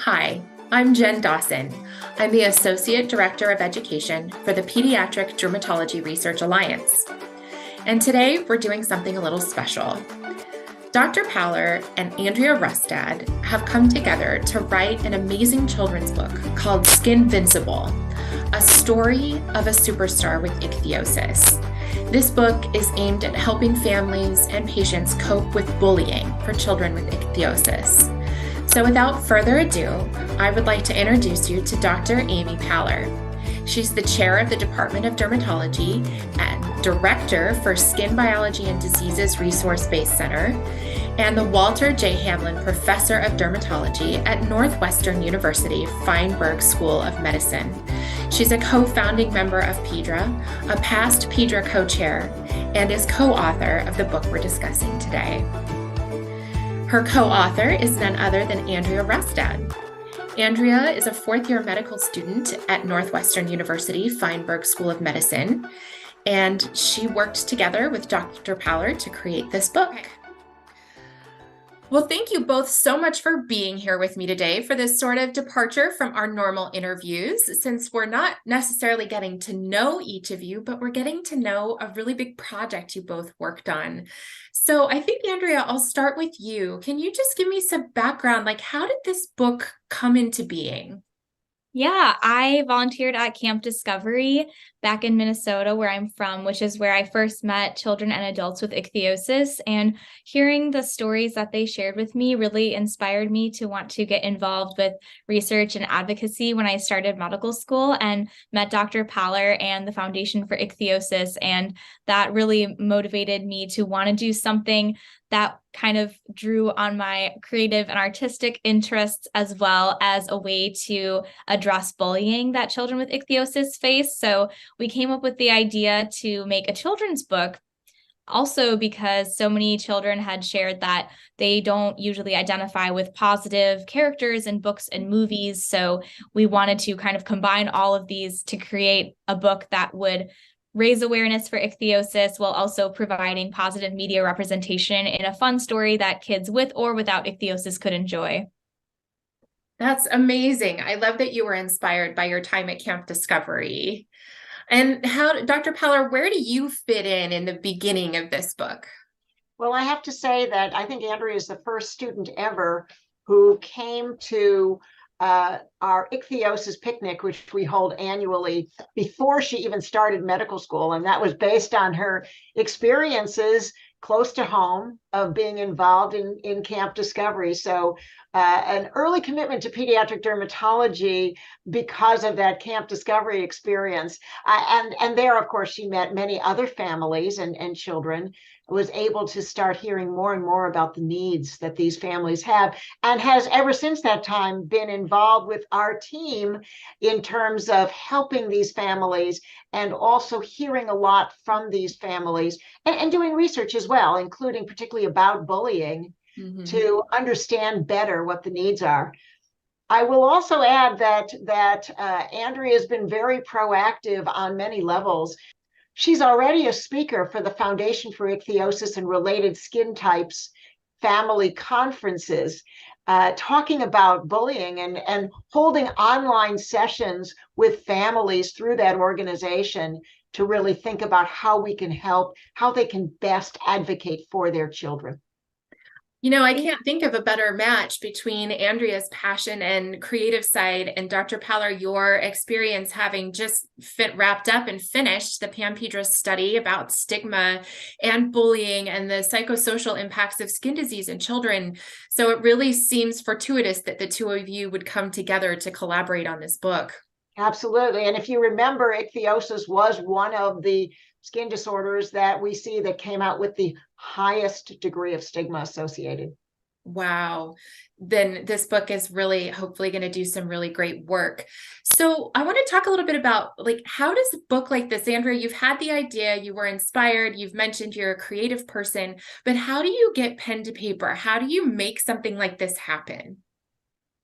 Hi, I'm Jen Dawson. I'm the Associate Director of Education for the Pediatric Dermatology Research Alliance. And today we're doing something a little special. Dr. Powler and Andrea Rustad have come together to write an amazing children's book called Skin-Vincible, a story of a superstar with ichthyosis. This book is aimed at helping families and patients cope with bullying for children with ichthyosis. So without further ado, I would like to introduce you to Dr. Amy Powler. She's the chair of the Department of Dermatology and director for Skin Biology and Diseases Resource-Based Center, and the Walter J. Hamlin Professor of Dermatology at Northwestern University Feinberg School of Medicine. She's a co-founding member of PEDRA, a past PEDRA co-chair, and is co-author of the book we're discussing today. Her co-author is none other than Andrea Rustad. Andrea is a fourth-year medical student at Northwestern University Feinberg School of Medicine, and she worked together with Dr. Powler to create this book. Well, thank you both so much for being here with me today for this sort of departure from our normal interviews, since we're not necessarily getting to know each of you, but we're getting to know a really big project you both worked on. So I think, Andrea, I'll start with you. Can you just give me some background? Like, how did this book come into being? Yeah, I volunteered at Camp Discovery back in Minnesota, where I'm from, which is where I first met children and adults with ichthyosis. And hearing the stories that they shared with me really inspired me to want to get involved with research and advocacy when I started medical school and met Dr. Powler and the Foundation for Ichthyosis. And that really motivated me to want to do something that kind of drew on my creative and artistic interests, as well as a way to address bullying that children with ichthyosis face. So we came up with the idea to make a children's book, also because so many children had shared that they don't usually identify with positive characters in books and movies. So we wanted to kind of combine all of these to create a book that would raise awareness for ichthyosis while also providing positive media representation in a fun story that kids with or without ichthyosis could enjoy. That's amazing. I love that you were inspired by your time at Camp Discovery. And how, Dr. Powler, where do you fit in the beginning of this book? Well, I have to say that I think Andrea is the first student ever who came to our ichthyosis picnic, which we hold annually, before she even started medical school. And that was based on her experiences close to home of being involved in Camp Discovery. So an early commitment to pediatric dermatology because of that Camp Discovery experience. And there, of course, she met many other families and children, was able to start hearing more and more about the needs that these families have, and has ever since that time been involved with our team in terms of helping these families and also hearing a lot from these families and doing research as well, including particularly about bullying, to understand better what the needs are. I will also add that Andrea has been very proactive on many levels. She's already a speaker for the Foundation for Ichthyosis and Related Skin Types family conferences, talking about bullying and holding online sessions with families through that organization to really think about how we can help, how they can best advocate for their children. You know, I can't think of a better match between Andrea's passion and creative side and Dr. Powler, your experience having just wrapped up and finished the PAM-PEDRA study about stigma and bullying and the psychosocial impacts of skin disease in children. So it really seems fortuitous that the two of you would come together to collaborate on this book. Absolutely. And if you remember, ichthyosis was one of the skin disorders that we see that came out with the highest degree of stigma associated. Wow. Then this book is really hopefully going to do some really great work. So I want to talk a little bit about, like, how does a book like this, Andrea, you've had the idea, you were inspired, you've mentioned you're a creative person, but how do you get pen to paper? How do you make something like this happen?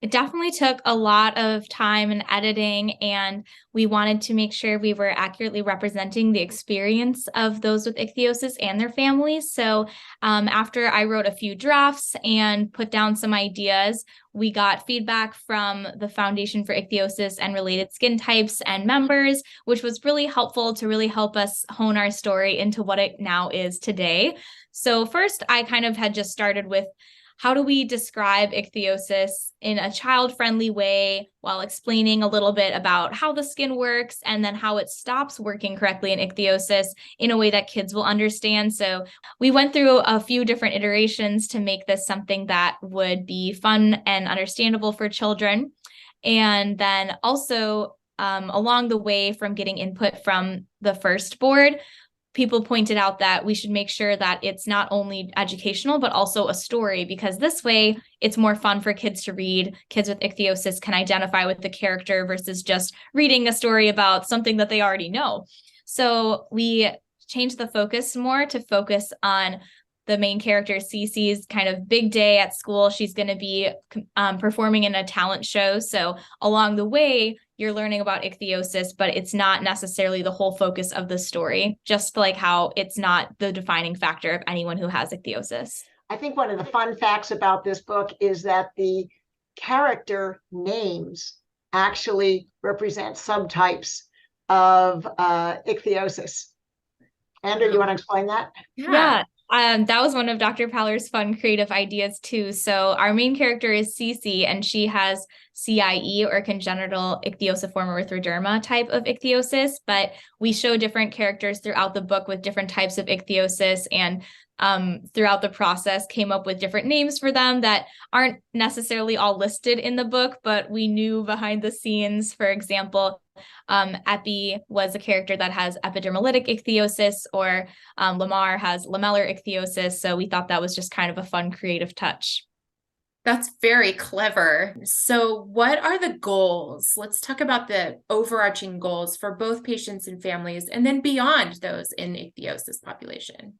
It definitely took a lot of time and editing, and we wanted to make sure we were accurately representing the experience of those with ichthyosis and their families. So after I wrote a few drafts and put down some ideas, we got feedback from the Foundation for Ichthyosis and Related Skin Types and members, which was really helpful to really help us hone our story into what it now is today. So first, I kind of had just started with, how do we describe ichthyosis in a child-friendly way while explaining a little bit about how the skin works and then how it stops working correctly in ichthyosis in a way that kids will understand? So we went through a few different iterations to make this something that would be fun and understandable for children. And then also along the way from getting input from the first board, people pointed out that we should make sure that it's not only educational, but also a story, because this way it's more fun for kids to read. Kids with ichthyosis can identify with the character versus just reading a story about something that they already know. So we changed the focus more to focus on the main character, Cece's kind of big day at school. She's going to be performing in a talent show. So along the way, you're learning about ichthyosis, but it's not necessarily the whole focus of the story, just like how it's not the defining factor of anyone who has ichthyosis. I think one of the fun facts about this book is that the character names actually represent subtypes of ichthyosis. Andrea, you want to explain that? Yeah. That was one of Dr. Paller's fun creative ideas too. So our main character is Cece, and she has CIE, or congenital ichthyosiform erythroderma type of ichthyosis, but we show different characters throughout the book with different types of ichthyosis, and throughout the process came up with different names for them that aren't necessarily all listed in the book, but we knew behind the scenes. For example, Epi was a character that has epidermolytic ichthyosis, or Lamar has lamellar ichthyosis. So we thought that was just kind of a fun creative touch. That's very clever. So what are the goals? Let's talk about the overarching goals for both patients and families, and then beyond those in ichthyosis population.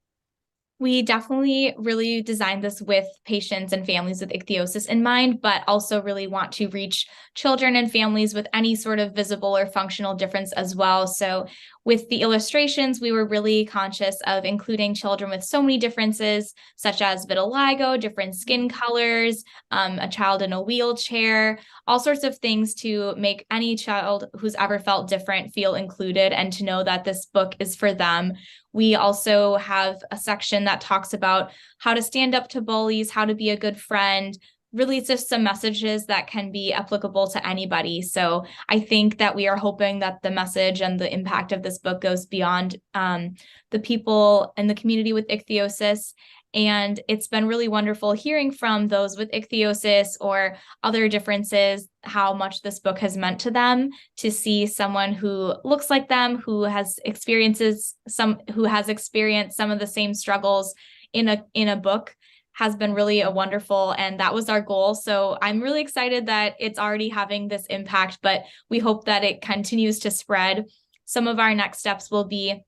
We definitely really designed this with patients and families with ichthyosis in mind, but also really want to reach children and families with any sort of visible or functional difference as well. So with the illustrations, we were really conscious of including children with so many differences, such as vitiligo, different skin colors, a child in a wheelchair, all sorts of things to make any child who's ever felt different feel included and to know that this book is for them. We also have a section that talks about how to stand up to bullies, how to be a good friend. Really, it's just some messages that can be applicable to anybody. So I think that we are hoping that the message and the impact of this book goes beyond the people in the community with ichthyosis. And it's been really wonderful hearing from those with ichthyosis or other differences, how much this book has meant to them, to see someone who looks like them, who has experienced some of the same struggles in a book, has been really a wonderful, and that was our goal. So I'm really excited that it's already having this impact, but we hope that it continues to spread. Some of our next steps will be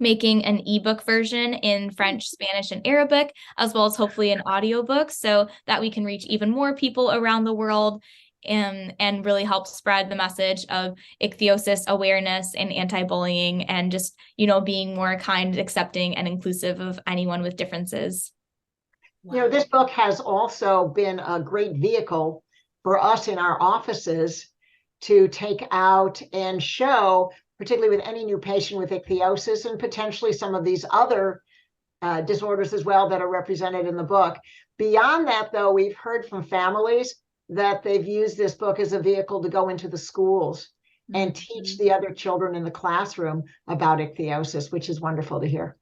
making an ebook version in French, Spanish, and Arabic, as well as hopefully an audiobook, so that we can reach even more people around the world and really help spread the message of ichthyosis awareness and anti-bullying, and just, being more kind, accepting, and inclusive of anyone with differences. Wow. This book has also been a great vehicle for us in our offices to take out and show, particularly with any new patient with ichthyosis and potentially some of these other disorders as well that are represented in the book. Beyond that, though, we've heard from families that they've used this book as a vehicle to go into the schools and teach the other children in the classroom about ichthyosis, which is wonderful to hear.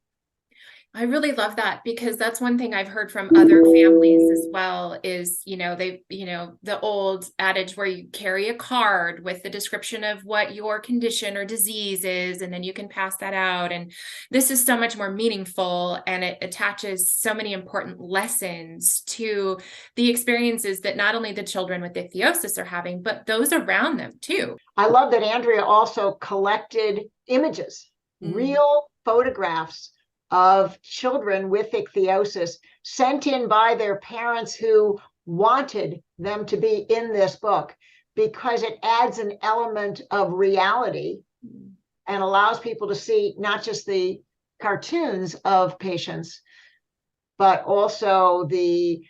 I really love that, because that's one thing I've heard from other families as well is, the old adage where you carry a card with the description of what your condition or disease is, and then you can pass that out. And this is so much more meaningful, and it attaches so many important lessons to the experiences that not only the children with ichthyosis are having, but those around them too. I love that Andrea also collected images, real photographs of children with ichthyosis sent in by their parents who wanted them to be in this book because it adds an element of reality and allows people to see not just the cartoons of patients, but also the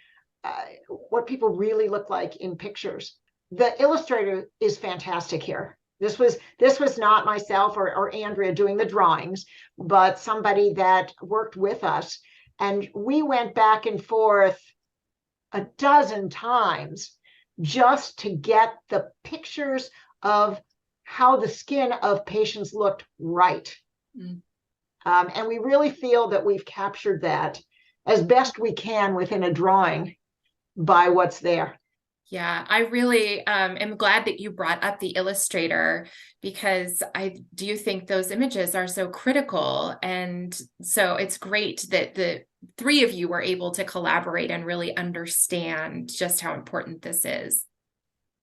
what people really look like in pictures. The illustrator is fantastic here. This was not myself or Andrea doing the drawings, but somebody that worked with us. And we went back and forth a dozen times just to get the pictures of how the skin of patients looked right. And we really feel that we've captured that as best we can within a drawing by what's there. Yeah, I really am glad that you brought up the illustrator, because I do think those images are so critical. And so it's great that the three of you were able to collaborate and really understand just how important this is.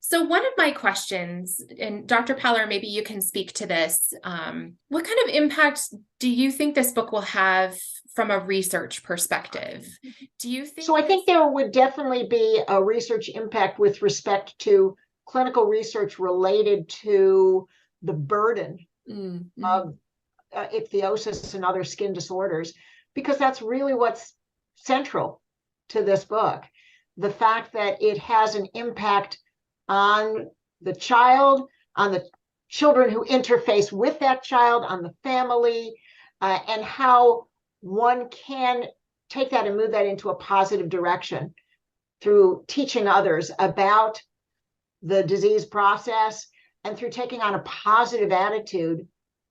So one of my questions, and Dr. Paller, maybe you can speak to this, what kind of impact do you think this book will have from a research perspective? Do you think? So I think there would definitely be a research impact with respect to clinical research related to the burden of ichthyosis and other skin disorders, because that's really what's central to this book. The fact that it has an impact on the child, on the children who interface with that child, on the family, and how one can take that and move that into a positive direction through teaching others about the disease process and through taking on a positive attitude,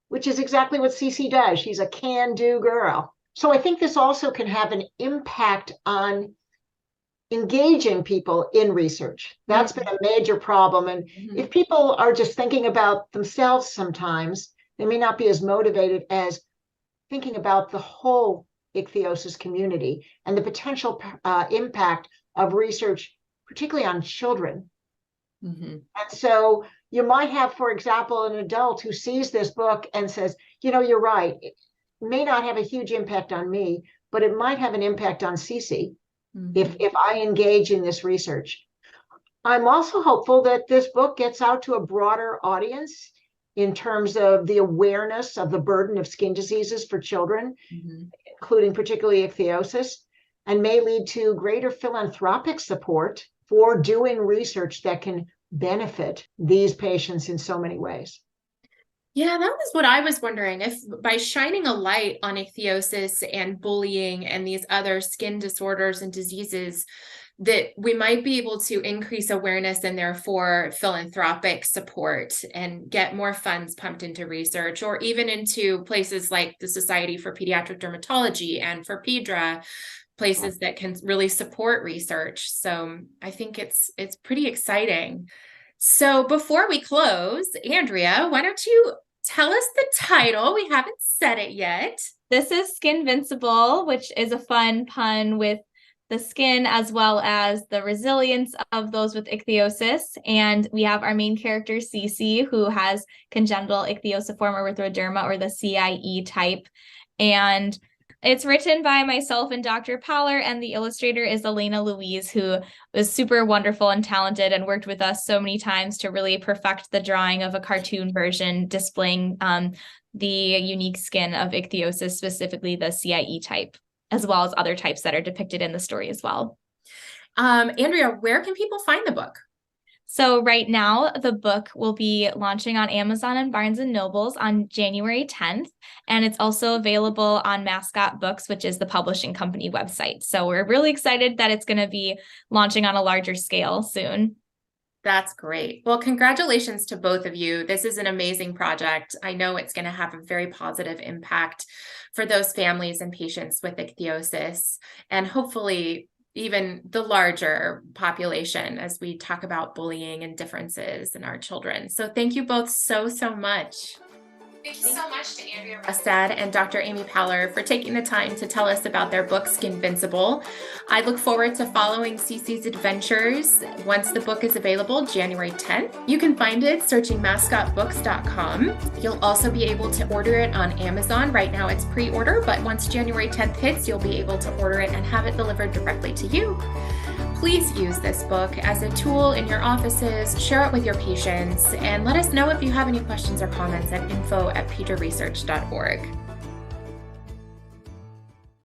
which is exactly what Cece does. She's a can-do girl. So I think this also can have an impact on engaging people in research. That's been a major problem. And if people are just thinking about themselves sometimes, they may not be as motivated as thinking about the whole ichthyosis community and the potential impact of research, particularly on children. And so you might have, for example, an adult who sees this book and says, you know, you're right. It may not have a huge impact on me, but it might have an impact on Cece if I engage in this research. I'm also hopeful that this book gets out to a broader audience in terms of the awareness of the burden of skin diseases for children, including particularly ichthyosis, and may lead to greater philanthropic support for doing research that can benefit these patients in so many ways. Yeah, that was what I was wondering, if by shining a light on ichthyosis and bullying and these other skin disorders and diseases, that we might be able to increase awareness and therefore philanthropic support and get more funds pumped into research, or even into places like the Society for Pediatric Dermatology and for PEDRA, places that can really support research. So I think it's pretty exciting. So before we close, Andrea, why don't you tell us the title? We haven't said it yet. This is Skin-Vincible, which is a fun pun with the skin as well as the resilience of those with ichthyosis. And we have our main character, Cece, who has congenital ichthyosiform erythroderma, or the CIE type. And it's written by myself and Dr. Paller, and the illustrator is Elena Louise, who was super wonderful and talented and worked with us so many times to really perfect the drawing of a cartoon version displaying the unique skin of ichthyosis, specifically the CIE type, as well as other types that are depicted in the story as well. Andrea, where can people find the book? So right now, the book will be launching on Amazon and Barnes & Nobles on January 10th, and it's also available on Mascot Books, which is the publishing company website. So we're really excited that it's going to be launching on a larger scale soon. That's great. Well, congratulations to both of you. This is an amazing project. I know it's going to have a very positive impact for those families and patients with ichthyosis, and hopefully even the larger population as we talk about bullying and differences in our children. So thank you both so much. Thank you so much to Andrea Rustad and Dr. Amy Paller for taking the time to tell us about their book, Skin-Vincible. I look forward to following Cece's adventures once the book is available January 10th. You can find it searching mascotbooks.com. You'll also be able to order it on Amazon. Right now it's pre-order, but once January 10th hits, you'll be able to order it and have it delivered directly to you. Please use this book as a tool in your offices, share it with your patients, and let us know if you have any questions or comments at info@peterresearch.org.